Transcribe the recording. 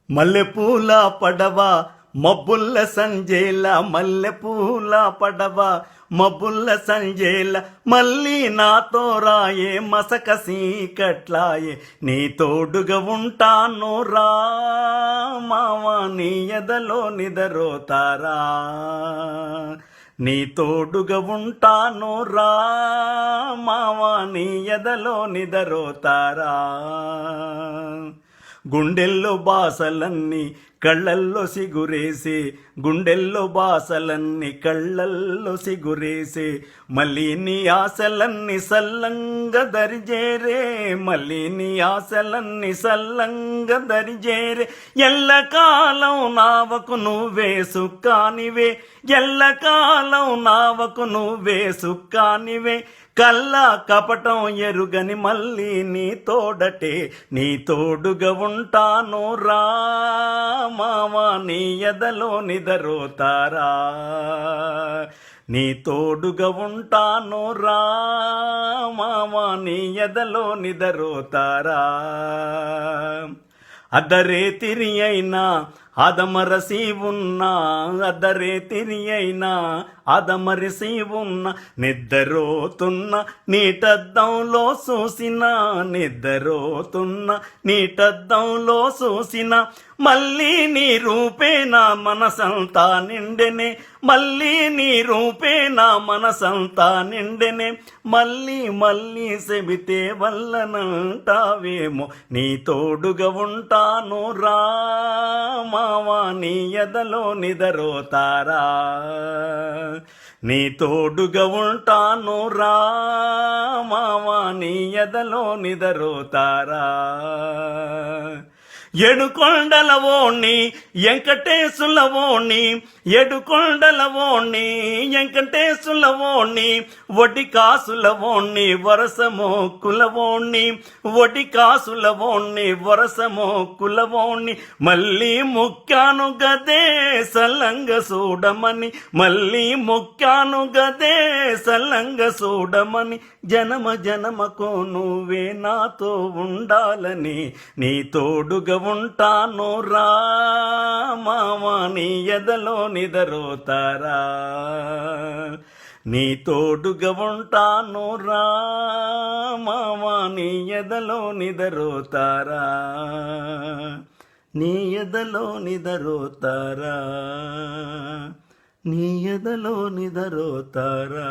మల్లెపూల పడవ మబ్బుల్ల సంజేల మల్లెపూల పడవ మబ్బుల్ల సంజేల మళ్ళీ నాతో రాయే మసక సీకట్లాయే నీ తోడుగా ఉంటాను రా మావా నీ ఎదలో నిదరోతారా నీ తోడుగా ఉంటాను రా మావా నీ ఎదలో నిదరోతారా గుండెల్లో బాసలన్నీ కళ్ళల్లో సిగురేసే గుండెల్లో బాసలన్నీ కళ్ళల్లో సిగురేసే మళ్ళీ నీ ఆశలన్నీ సల్లంగా దరిజేరే మళ్ళీ నీ ఆశలన్నీ సల్లంగా దరిజేరే ఎల్లకాలం నావకు నువ్వే సుక్కానివే ఎల్లకాలం నావకు నువ్వే సుక్కానివే కళ్ళ కపటం ఎరుగని మళ్ళీ నీ తోడటే నీ తోడుగా ఉంటాను రా మావా నీ ఎదలో నిదరోతారా నీ తోడుగా ఉంటాను రా మావా నీ ఎదలో నిదరోతారా అద్దరే తిరి అయినా అదమరసి ఉన్నా అద్దరే తిరి అయినా అదమరసి ఉన్న నిద్రపోతున్న నీటద్దంలో చూసిన నిద్రపోతున్న నీటద్దంలో చూసిన మళ్ళీ నీ రూపే నా మనసంతా నిండెనే మళ్ళీ నీ రూపే నా మనసంతా నిండెనే మళ్ళీ మళ్ళీ చెబితే వల్లనంటావేమో నీ తోడుగా ఉంటాను రా మావా నీ ఎదలో నిదరోతారా నీ తోడుగా ఉంటాను రా మావా నీ ఎదలో నిదరోతారా ఏడుకొండలవోణ్ణి వెంకటేశులవోణ్ణి ఏడుకొండలవోణ్ణి వెంకటేశులవోణ్ణి వడ్డి కాసులవోణ్ణి వరసమో కులవోణ్ణి వడ్డి కాసులవోణ్ణి వరసమో కులవోణ్ణి మళ్ళీ ముక్కాను గదే సల్లంగ చూడమని మళ్ళీ ముక్కాను గదే సల్లంగ చూడమని జనమ జనమకు నువ్వే నాతో ఉండాలని నీ తోడుగా ఉంటాను రా మావా నీ ఎదలో నిదరోతారా నీ తోడుగా ఉంటాను రా మావా నీ ఎదలో నిదరోతారా నీ ఎదలో నిదరోతారా నీ ఎదలో నిదరోతారా